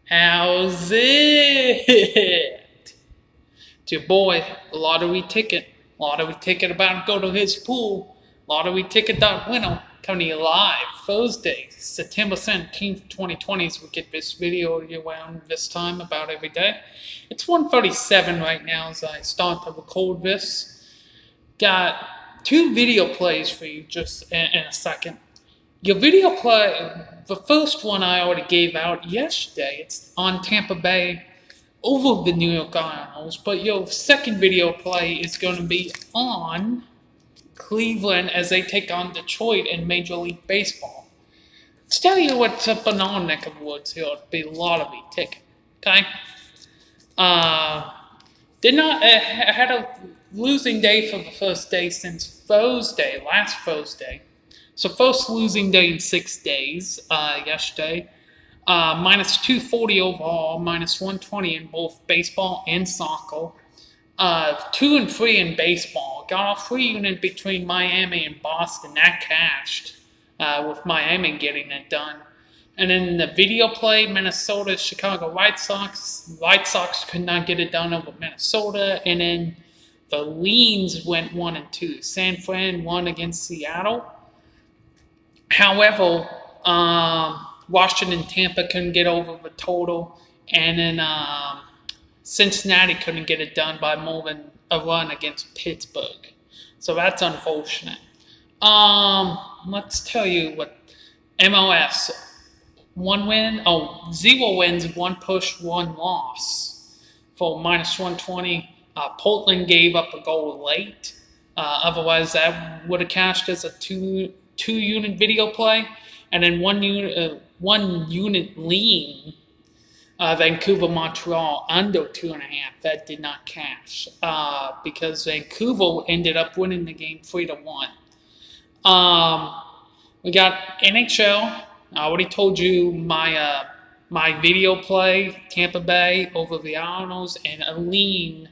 How's it? It's your boy, Lottery Ticket. Lottery Ticket about to go to his pool. Lottery Ticket.winner coming to you live Thursday, September 17th, 2020. So we get this video around this time about every day. It's 1:37 right now as I start to record this. Got two video plays for you just in a second. Your video play, the first one I already gave out yesterday. It's on Tampa Bay over the New York Islanders. But your second video play is going to be on Cleveland as they take on Detroit in Major League Baseball. Let's tell you what's up in our neck of the woods here. It'll be Lottery Ticket. Okay? Did not had a losing day for the first day since Thursday, last Thursday. So first losing day in 6 days yesterday. Minus 240 overall, minus 120 in both baseball and soccer. 2 and 3 in baseball. Got a free unit between Miami and Boston. That cashed with Miami getting it done. And then the video play, Minnesota, Chicago White Sox. White Sox could not get it done over Minnesota. And then the leans went 1 and 2. San Fran won against Seattle. However, Washington, Tampa couldn't get over the total, and then Cincinnati couldn't get it done by more than a run against Pittsburgh. So that's unfortunate. Let's tell you what MLS. 0 wins, 1 push, 1 loss for minus 120. Portland gave up a goal late. Otherwise, that would have cashed as a two-unit video play, and then one unit lean. Vancouver, Montreal under 2.5. That did not cash because Vancouver ended up winning the game 3-1. We got NHL. I already told you my video play, Tampa Bay over the Islanders, and a lean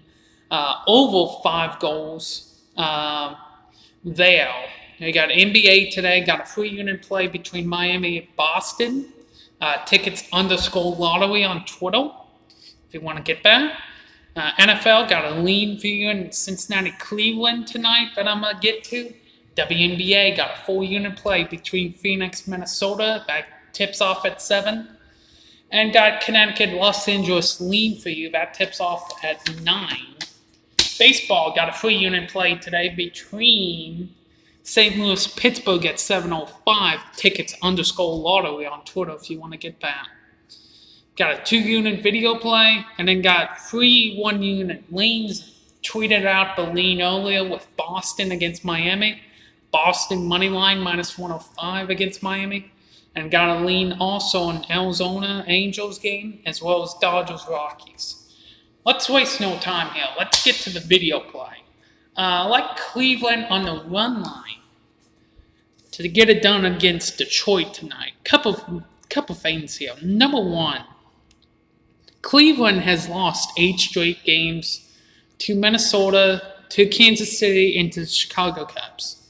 over 5 goals there. We got NBA today, got a free unit play between Miami and Boston. Tickets _lottery on Twitter if you want to get that. NFL got a lean view in Cincinnati, Cleveland tonight that I'm going to get to. WNBA got a 4-unit play between Phoenix, Minnesota. That tips off at 7. And got Connecticut, Los Angeles lean for you. That tips off at 9. Baseball got a free unit play today between St. Louis, Pittsburgh at 7:05. Tickets _lottery on Twitter if you want to get that. Got a 2-unit video play, and then got 3 1-unit leans. Tweeted out the lean earlier with Boston against Miami. Boston money line minus 105 against Miami. And got a lean also on Arizona Angels game, as well as Dodgers Rockies. Let's waste no time here. Let's get to the video play. I like Cleveland on the run line to get it done against Detroit tonight. Couple things here. Number one, Cleveland has lost 8 straight games to Minnesota, to Kansas City, and to the Chicago Cubs.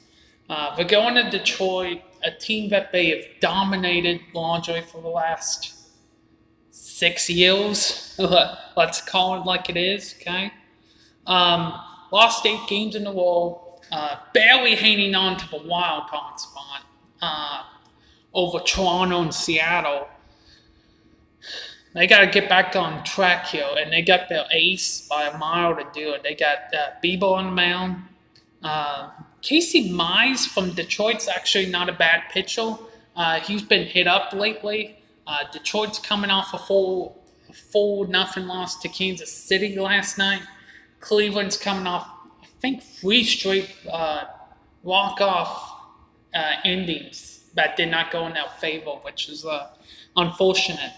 They're going to Detroit, a team that they have dominated largely for the last 6 years. Let's call it like it is, okay? Lost 8 games in a row, barely hanging on to the wild card spot over Toronto and Seattle. They got to get back on track here, and they got their ace by a mile to do it. They got Bieber on the mound. Casey Mize from Detroit's actually not a bad pitcher. He's been hit up lately. Detroit's coming off a 4-0 loss to Kansas City last night. Cleveland's coming off, I think, 3 straight walk-off endings that did not go in their favor, which is unfortunate.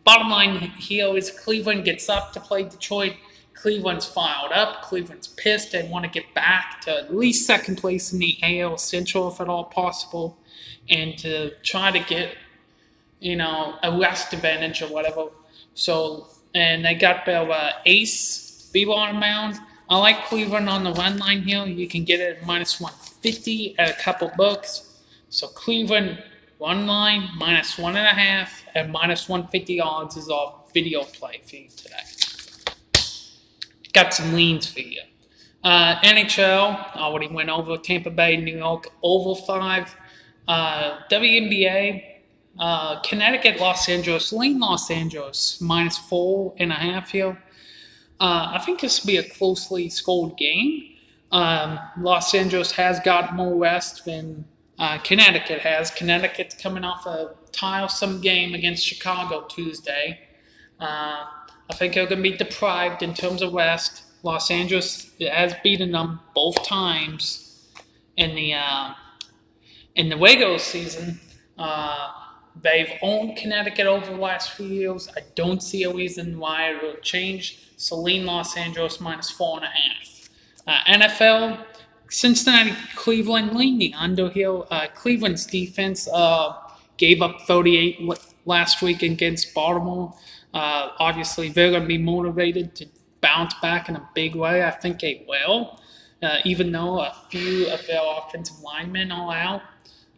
Bottom line here is Cleveland gets up to play Detroit. Cleveland's fired up. Cleveland's pissed. They want to get back to at least second place in the AL Central if at all possible, and to try to get, a rest advantage or whatever. So, and they got their ace, Bieber on the mound. I like Cleveland on the run line here. You can get it at minus 150 at a couple bucks. So Cleveland Run line, -1.5, and -150 odds is our video play for you today. Got some leans for you. NHL, already went over Tampa Bay, New York, over 5. WNBA, Connecticut, Los Angeles, lean Los Angeles, -4.5 here. I think this will be a closely scored game. Los Angeles has got more rest than Connecticut has. Connecticut's coming off a tiresome game against Chicago Tuesday. I think they're going to be deprived in terms of rest. Los Angeles has beaten them both times in the regular season. They've owned Connecticut over the last few years. I don't see a reason why it will change. So lean Los Angeles -4.5. NFL, Cincinnati, Cleveland, lean the under here. Cleveland's defense gave up 38 last week against Baltimore. Obviously, they're going to be motivated to bounce back in a big way. I think they will, even though a few of their offensive linemen are out.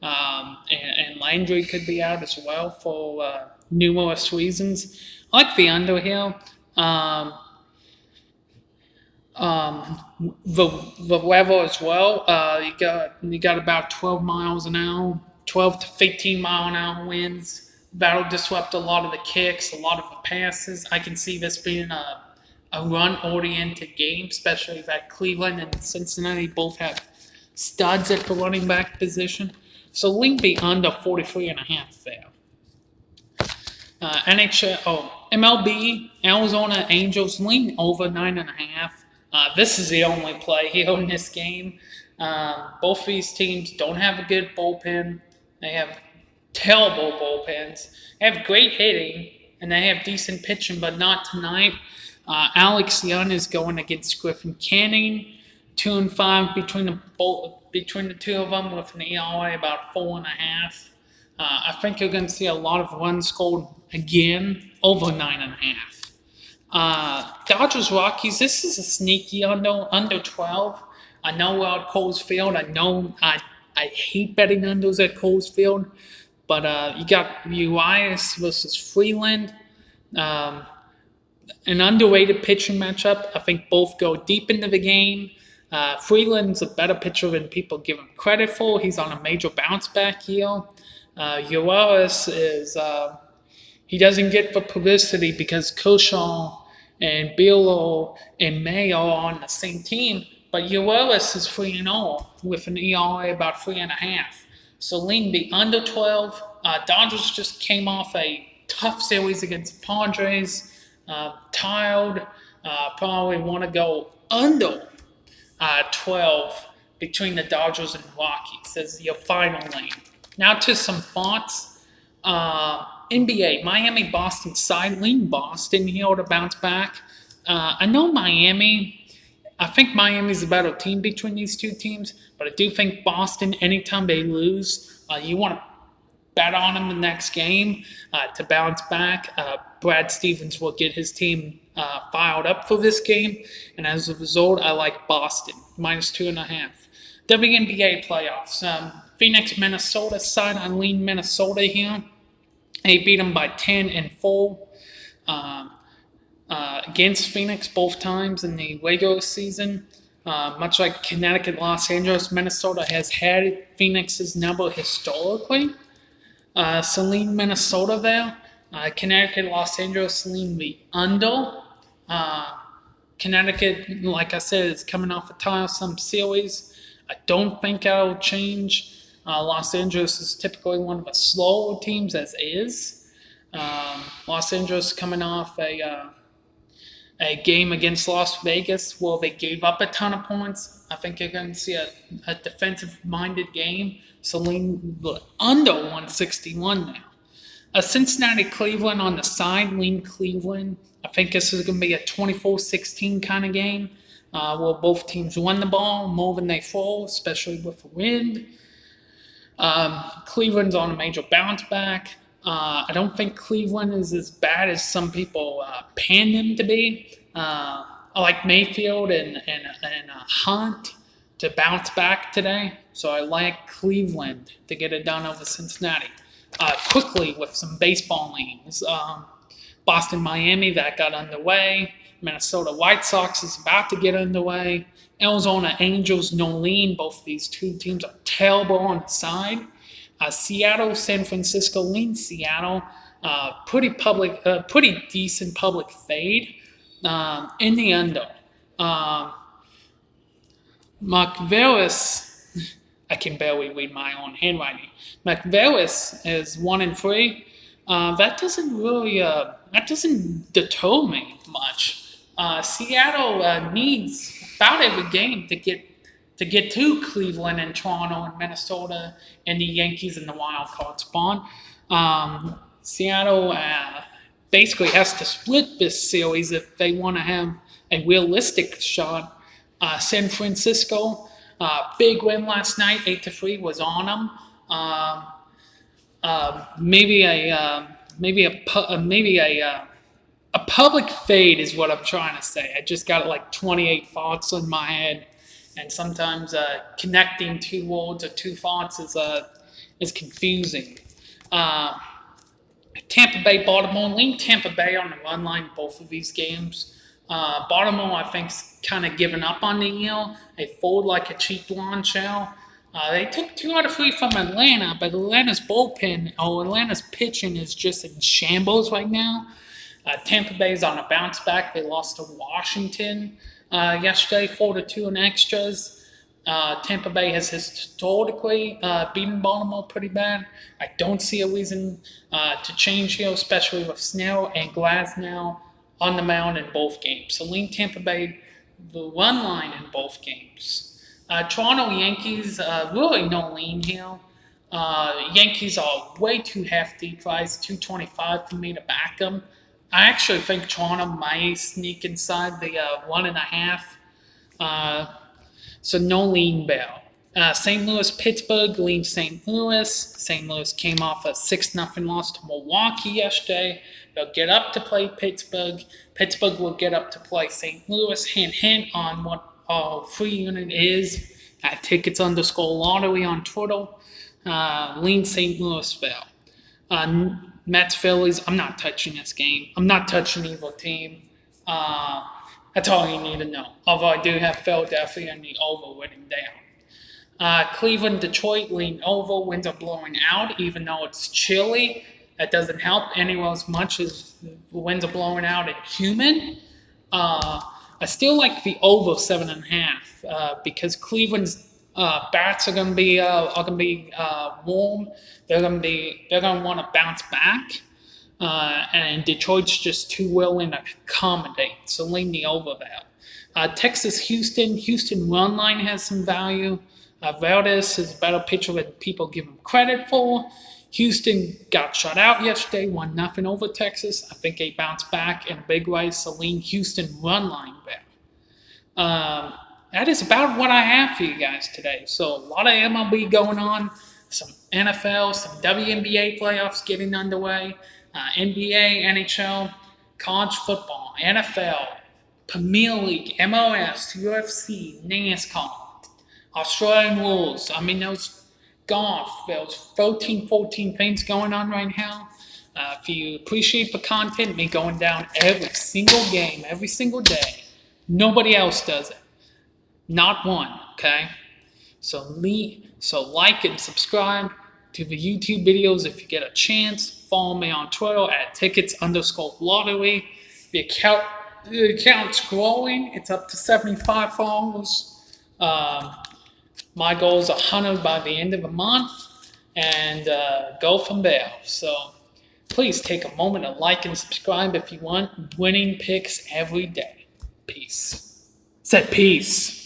And Landry could be out as well for numerous reasons. I like the under here. The weather as well. You got about 12 miles an hour, 12 to 15 mile an hour winds. That'll disrupt a lot of the kicks, a lot of the passes. I can see this being a run-oriented game, especially that Cleveland and Cincinnati both have studs at the running back position. So lean be under 43.5 there. MLB, Arizona Angels, lean over 9.5. This is the only play here in this game. Both these teams don't have a good bullpen. They have terrible bullpens. They have great hitting, and they have decent pitching, but not tonight. Alex Young is going against Griffin Canning, 2-5 between the two of them, with an ERA about 4.5. I think you're going to see a lot of runs scored again, over 9.5. Dodgers Rockies, this is a sneaky under 12. I know we're at Coors Field. I know I hate betting unders at Coors Field, but you got Urias versus Freeland. An underrated pitching matchup. I think both go deep into the game. Freeland's a better pitcher than people give him credit for. He's on a major bounce back here. Urias is he doesn't get the publicity because Kershaw and Bill and May are on the same team, but Urias is 3-0 with an ERA about 3.5. So lean the under 12. Dodgers just came off a tough series against Padres. Tired. Probably want to go under 12 between the Dodgers and Rockies as your final lane. Now to some thoughts. NBA, Miami, Boston side. Lean Boston here to bounce back. I know Miami. I think Miami's a better team between these two teams, but I do think Boston, anytime they lose, you want to bet on them the next game to bounce back. Brad Stevens will get his team fired up for this game, and as a result, I like Boston, -2.5. WNBA playoffs. Phoenix, Minnesota side. I lean Minnesota here. They beat them by 10 and 4 against Phoenix both times in the regular season. Much like Connecticut, Los Angeles, Minnesota has had Phoenix's number historically. So lean Minnesota there. Connecticut, Los Angeles, lean the under. Connecticut, like I said, is coming off a tiresome series. I don't think that'll change. Los Angeles is typically one of the slower teams as is. Los Angeles coming off a game against Las Vegas where they gave up a ton of points. I think you're going to see a defensive-minded game. So lean the under 161 now. Cincinnati, Cleveland on the side. Lean Cleveland. I think this is going to be a 24-16 kind of game where both teams run the ball more than they throw, especially with the wind. Cleveland's on a major bounce back. I don't think Cleveland is as bad as some people pan them to be. I like Mayfield and Hunt to bounce back today, so I like Cleveland to get it done over Cincinnati. quickly with some baseball leans. Boston, Miami, that got underway. Minnesota White Sox is about to get underway. Arizona Angels, no lean. Both of these two teams are terrible on the side. Seattle, San Francisco lean. Seattle, pretty decent public fade in the under. McVellis, I can barely read my own handwriting. McVellis is 1-3. That doesn't deter me much. Seattle needs about every game to get to Cleveland and Toronto and Minnesota and the Yankees in the wild card spawn. Seattle basically has to split this series if they want to have a realistic shot. San Francisco, big win last night, 8-3 was on them. Maybe a public fade is what I'm trying to say. I just got like 28 thoughts in my head, and sometimes connecting two words or two thoughts is confusing. Tampa Bay, Baltimore, lean Tampa Bay on the run line both of these games. Baltimore, I think, kind of given up on the year. They fold like a cheap blonde shell. They took 2 out of 3 from Atlanta, but Atlanta's pitching is just in shambles right now. Tampa Bay's on a bounce back. They lost to Washington yesterday, 4-2 in extras. Tampa Bay has historically beaten Baltimore pretty bad. I don't see a reason to change here, especially with Snell and Glasnow on the mound in both games. So lean Tampa Bay, the run line in both games. Toronto Yankees, really no lean here. Yankees are way too hefty priced, $225 for me to back them. I actually think Toronto might sneak inside the 1.5. So no lean bell. St. Louis, Pittsburgh, lean St. Louis. St. Louis came off a 6-0 loss to Milwaukee yesterday. They'll get up to play Pittsburgh. Pittsburgh will get up to play St. Louis. Hint on what our free unit is at tickets_lottery on Twitter. Lean St. Louis bell. Mets, Phillies, I'm not touching this game. I'm not touching either team. That's all you need to know. Although I do have Philadelphia and the over written down. Cleveland, Detroit, lean over. Winds are blowing out, even though it's chilly. That doesn't help anywhere as much as the winds are blowing out and humid. I still like the over 7.5 because Cleveland's bats are going to be warm. They're going to want to bounce back. And Detroit's just too willing to accommodate, so lean the over there. Texas, Houston run line has some value. Valdez is a better pitcher than people give him credit for. Houston got shut out yesterday, 1-0 over Texas. I think they bounced back in a big way, so lean Houston run line there. That is about what I have for you guys today. So a lot of MLB going on, some NFL, some WNBA playoffs getting underway. NBA, NHL, college football, NFL, Premier League, MLS, UFC, NASCAR, Australian rules. I mean, those golf, those 14 things going on right now. If you appreciate the content, me going down every single game, every single day. Nobody else does it. Not one, okay? So like and subscribe to the YouTube videos if you get a chance. Follow me on Twitter at tickets_lottery. The account's growing. It's up to 75 followers. My goal is 100 by the end of the month, and go from there. So please take a moment to like and subscribe if you want winning picks every day. Peace. Said peace.